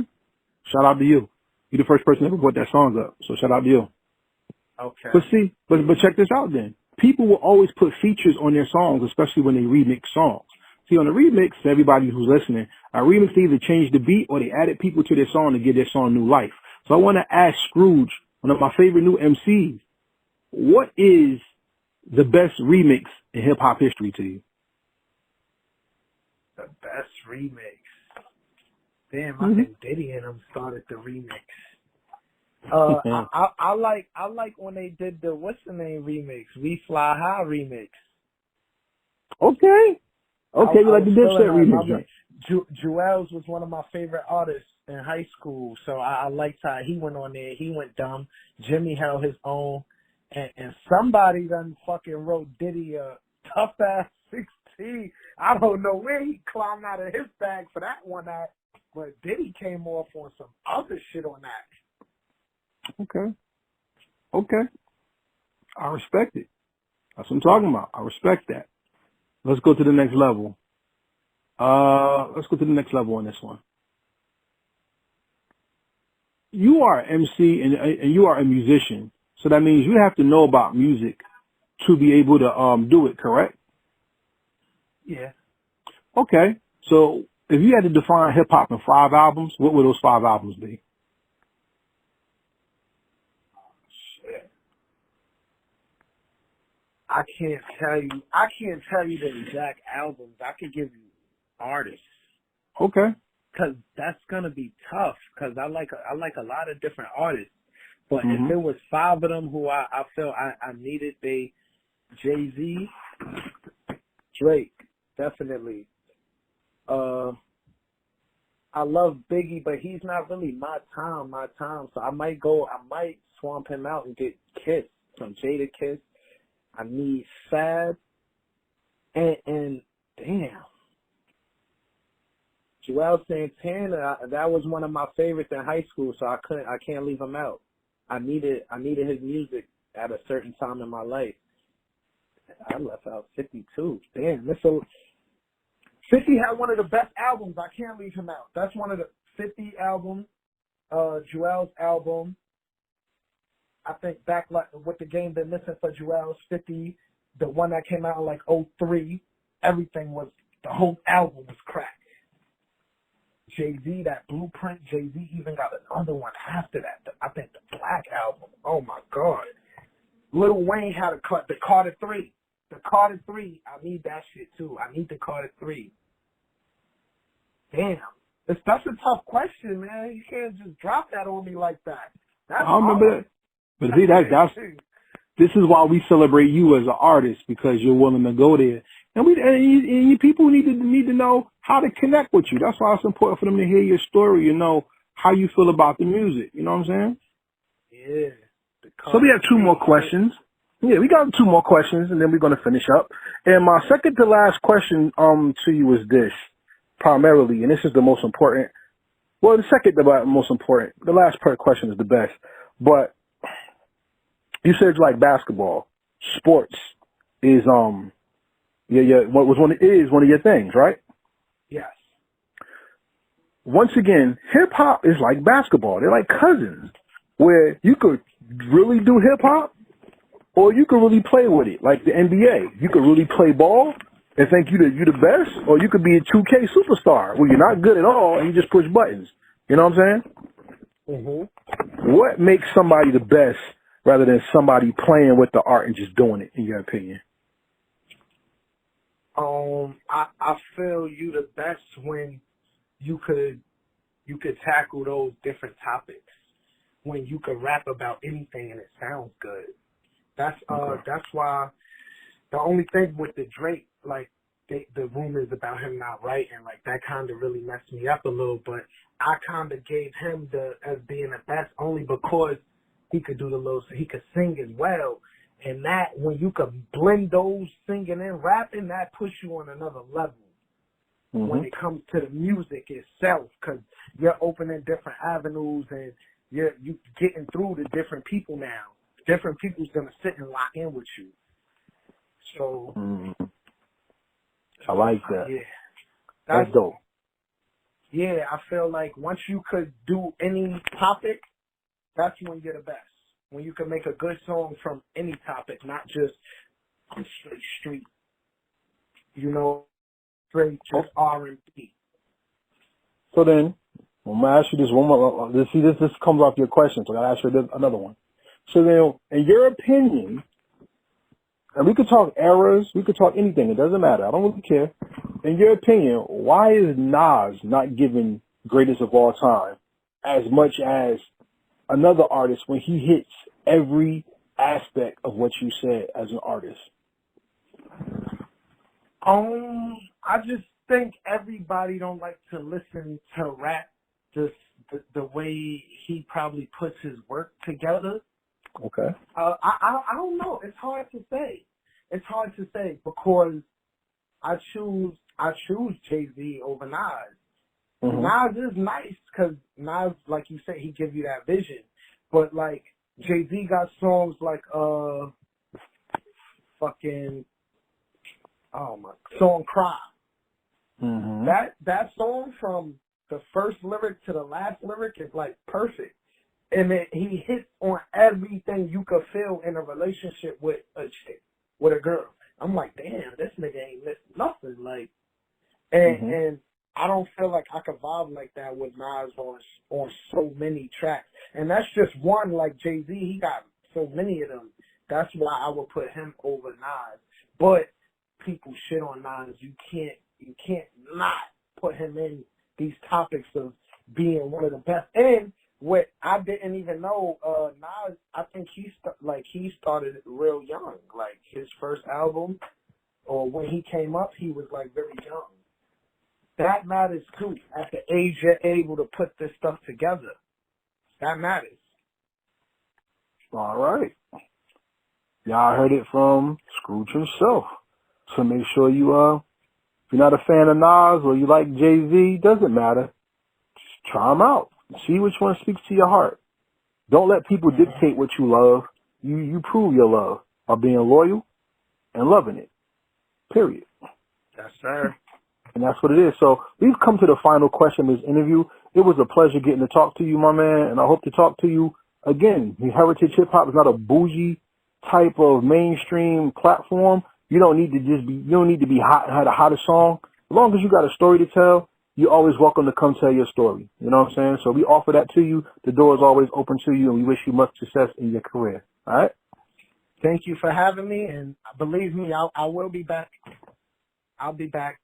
Shout out to you. You're the first person that ever brought that song up. So shout out to you. Okay. But see, but check this out then. People will always put features on their songs, especially when they remix songs. See, on a remix, everybody who's listening, a remix either changed the beat or they added people to their song to give their song new life. So I want to ask Scrooge, one of my favorite new MCs, what is the best remix in hip-hop history to you? The best remix? Damn, I think Diddy and them started the remix. I like when they did the what's the name remix, We Fly High remix. Okay, you like the Dipset remix? Jewels was one of my favorite artists in high school, so I liked how he went on there. He went dumb. Jimmy held his own, and somebody done fucking wrote Diddy a tough ass 16. I don't know where he climbed out of his bag for that one act, but Diddy came off on some other shit on that. Okay. I respect it. That's what I'm talking about. I respect that. Let's go to the next level. Let's go to the next level on this one. You are an MC and you are a musician, so that means you have to know about music to be able to do it, correct? Yeah. Okay. So if you had to define hip hop in 5 albums, what would those 5 albums be? I can't tell you the exact albums. I could give you artists. Okay. Cause that's gonna be tough. Cause I like a lot of different artists. But if there was 5 of them who I felt I needed, they Jay-Z, Drake, definitely. I love Biggie, but he's not really my time. So I might swamp him out and get Kiss, some Jada Kiss. I need Fab, and damn, Joel Santana. That was one of my favorites in high school, so I can't leave him out. I needed his music at a certain time in my life. I left out 52. Damn, 50 had one of the best albums. I can't leave him out. That's one of the 50 albums. Joel's album. I think back like with the game been missing for Joel's 50, the one that came out in like 03, the whole album was crack. Jay-Z, that Blueprint, Jay-Z even got another one after that. I think the Black album. Oh my God. Lil Wayne had the Carter 3. The Carter 3, I need that shit too. I need the Carter 3. Damn. That's a tough question, man. You can't just drop that on me like that. That's I remember that. But see, this is why we celebrate you as an artist, because you're willing to go there. And people need to know how to connect with you. That's why it's important for them to hear your story and know how you feel about the music. You know what I'm saying? Yeah. So we have two more questions. Yeah, we got two more questions, and then we're going to finish up. And my second to last question to you is this, primarily, and this is the most important. Well, the second to most important. The last part question is the best. But you said you like basketball. Sports is what was one of your things, right? Yes. Once again, hip hop is like basketball. They're like cousins, where you could really do hip hop, or you could really play with it, like the NBA. You could really play ball and think you the best, or you could be a 2K superstar where you're not good at all and you just push buttons. You know what I'm saying? Mm-hmm. What makes somebody the best rather than somebody playing with the art and just doing it, in your opinion? I feel you the best when you could tackle those different topics, when you could rap about anything and it sounds good. That's why the only thing with the Drake, like the rumors about him not writing, like that kind of really messed me up a little. But I kind of gave him as being the best only because he could he could sing as well. And that, when you could blend those singing and rapping, that puts you on another level when it comes to the music itself, because you're opening different avenues and you getting through to different people now. Different people's going to sit and lock in with you. So, I like that. Yeah. That's dope. Yeah, I feel like once you could do any topic, that's when you're the best. When you can make a good song from any topic, not just street, straight just R&B. So then, I'm going to ask you this one more. This comes off your question, so I got to ask you another one. So then, in your opinion, and we could talk eras, we could talk anything, it doesn't matter, I don't really care. In your opinion, why is Nas not given greatest of all time as much as another artist when he hits every aspect of what you said as an artist? I just think everybody don't like to listen to rap just the way he probably puts his work together. Okay. I don't know. It's hard to say. It's hard to say because I choose Jay-Z over Nas. Mm-hmm. Nas is nice because Nas, like you said, he gives you that vision. But like Jay-Z got songs like song Cry. Mm-hmm. That song from the first lyric to the last lyric is like perfect. And he hits on everything you could feel in a relationship with a chick, with a girl. I'm like, damn, this nigga ain't missing nothing. Like, and I don't feel like I could vibe like that with Nas on so many tracks. And that's just one, like Jay-Z, he got so many of them. That's why I would put him over Nas. But people shit on Nas. You can't not put him in these topics of being one of the best. And what I didn't even know, Nas, I think he started real young. Like his first album, or when he came up, he was like very young. That matters too. At the age you're able to put this stuff together, that matters. All right. Y'all heard it from Scrooge himself. So make sure if you're not a fan of Nas or you like Jay-Z, doesn't matter. Just try them out. See which one speaks to your heart. Don't let people dictate what you love. You prove your love by being loyal and loving it. Period. Yes, sir. And that's what it is. So we've come to the final question of this interview. It was a pleasure getting to talk to you, my man, and I hope to talk to you again. Heritage Hip Hop is not a bougie type of mainstream platform. You don't need to be hot and have the hottest song. As long as you got a story to tell, you're always welcome to come tell your story. You know what I'm saying? So we offer that to you. The door is always open to you, and we wish you much success in your career. All right? Thank you for having me, and believe me, I will be back. I'll be back.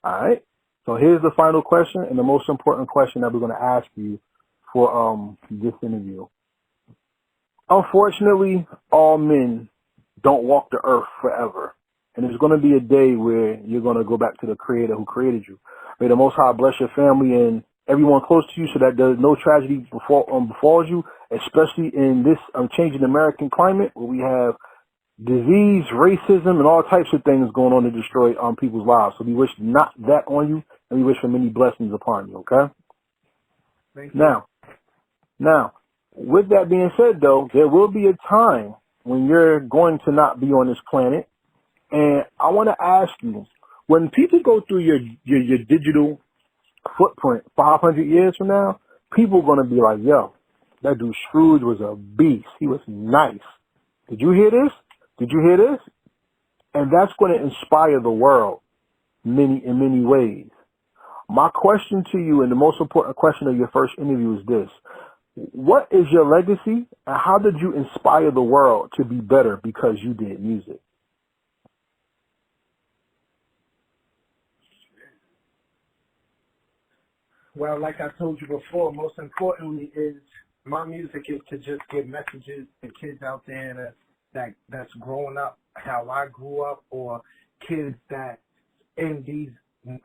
All right. So here's the final question and the most important question that we're going to ask you for this interview. Unfortunately, all men don't walk the earth forever. And there's going to be a day where you're going to go back to the Creator who created you. May the Most High bless your family and everyone close to you so that no tragedy befalls you, especially in this changing American climate where we have disease, racism, and all types of things going on to destroy people's lives. So we wish not that on you, and we wish for many blessings upon you, okay? Thank you. Now, with that being said, though, there will be a time when you're going to not be on this planet, and I want to ask you, when people go through your digital footprint 500 years from now, people are going to be like, yo, that dude Scrooge was a beast. He was nice. Did you hear this? Did you hear this? And that's going to inspire the world in many ways. My question to you, and the most important question of your first interview, is this. What is your legacy, and how did you inspire the world to be better because you did music? Well, like I told you before, most importantly is my music is to just give messages to kids out there that's growing up how I grew up, or kids that in these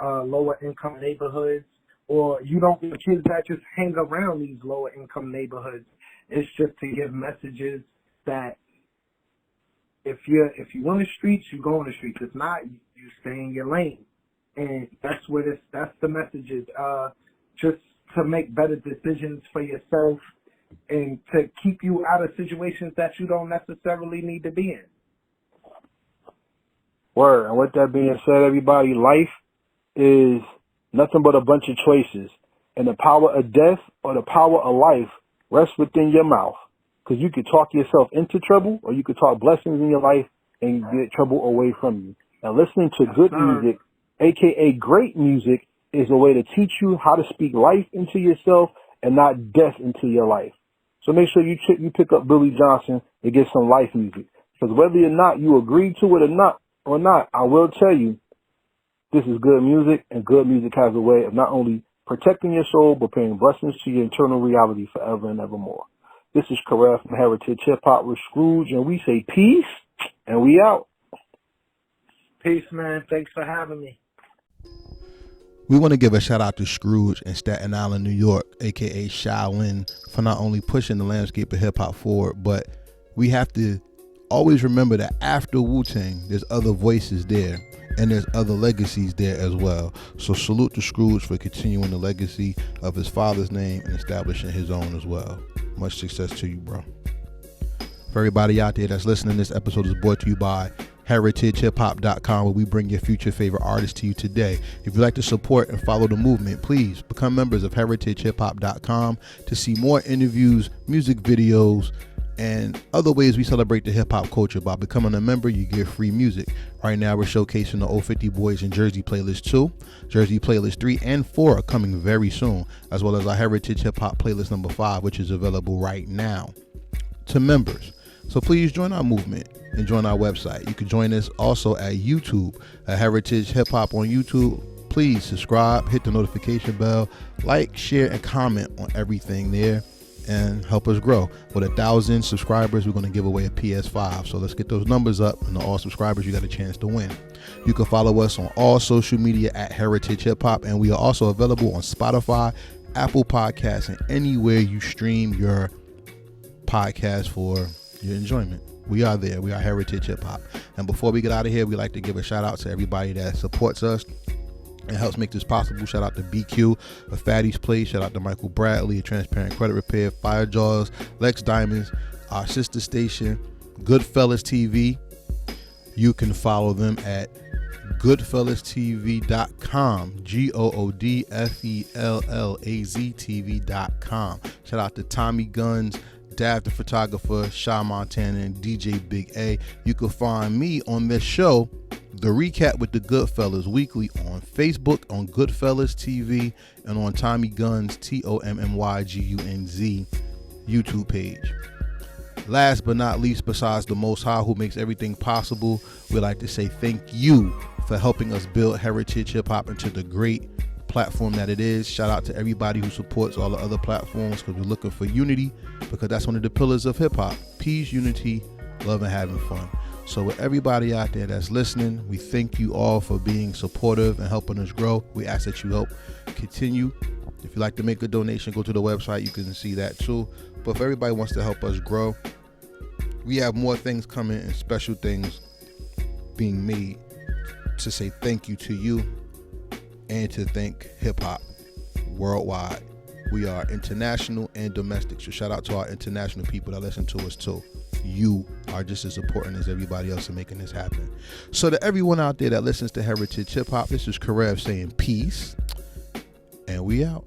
lower income neighborhoods, or kids that just hang around these lower income neighborhoods. It's just to give messages that if you on the streets, you go on the streets. If not, you stay in your lane. And that's the messages. Just to make better decisions for yourself and to keep you out of situations that you don't necessarily need to be in. Word. And with that being said, everybody, life is nothing but a bunch of choices. And the power of death or the power of life rests within your mouth. Because you could talk yourself into trouble, or you could talk blessings in your life and get trouble away from you. And listening to good music, a.k.a. great music, is a way to teach you how to speak life into yourself and not death into your life. So make sure you pick up Billy Johnson and get some life music. Because whether or not you agree to it or not, I will tell you, this is good music, and good music has a way of not only protecting your soul, but paying blessings to your internal reality forever and evermore. This is Karel from Heritage Hip Hop with Scrooge, and we say peace, and we out. Peace, man. Thanks for having me. We want to give a shout out to Scrooge in Staten Island, New York, aka Shaolin, for not only pushing the landscape of hip hop forward, but we have to always remember that after Wu Tang, there's other voices there, and there's other legacies there as well. So salute to Scrooge for continuing the legacy of his father's name and establishing his own as well. Much success to you, bro. For everybody out there that's listening, this episode is brought to you by heritagehiphop.com, where we bring your future favorite artists to you today. If you'd like to support and follow the movement, please become members of heritagehiphop.com to see more interviews, music videos, and other ways we celebrate the hip-hop culture. By becoming a member, you get free music. Right now, we're showcasing the 050 Boys and Jersey Playlist 2. Jersey Playlist 3 and 4 are coming very soon, as well as our Heritage Hip Hop Playlist number 5, which is available right now to members. So please join our movement and join our website. You can join us also at YouTube, at Heritage Hip Hop on YouTube. Please subscribe, hit the notification bell, like, share, and comment on everything there, and help us grow. With 1,000 subscribers, we're going to give away a PS5. So let's get those numbers up, and to all subscribers, you got a chance to win. You can follow us on all social media at Heritage Hip Hop, and we are also available on Spotify, Apple Podcasts, and anywhere you stream your podcast for your enjoyment. We are there. We are Heritage Hip Hop. And before we get out of here, we like to give a shout out to everybody that supports us and helps make this possible. Shout out to BQ, a Fatty's Place. Shout out to Michael Bradley, a Transparent Credit Repair, Fire Jaws, Lex Diamonds, our sister station, Goodfellas TV. You can follow them at goodfellastv.com, GOODFELLAZTV.com. Shout out to Tommy Guns, Dav the Photographer, Shy Montana, and DJ Big A. You can find me on this show, The Recap with the Goodfellas, weekly on Facebook on Goodfellas TV and on Tommy Guns, TOMMYGUNZ YouTube page. Last but not least, besides the Most High who makes everything possible, we'd like to say thank you for helping us build Heritage Hip Hop into the great platform that it is. Shout out to everybody who supports all the other platforms, because we're looking for unity, because that's one of the pillars of hip hop: peace, unity, love, and having fun. So with everybody out there that's listening, we thank you all for being supportive and helping us grow. We ask that you help continue If you'd like to make a donation, go to the website. You can see that too. But if everybody wants to help us grow, we have more things coming and special things being made to say thank you to you and to thank hip-hop worldwide. We are international and domestic, so shout out to our international people that listen to us too. You are just as important as everybody else in making this happen. So to everyone out there that listens to Heritage Hip Hop, this is Karev saying peace, and we out.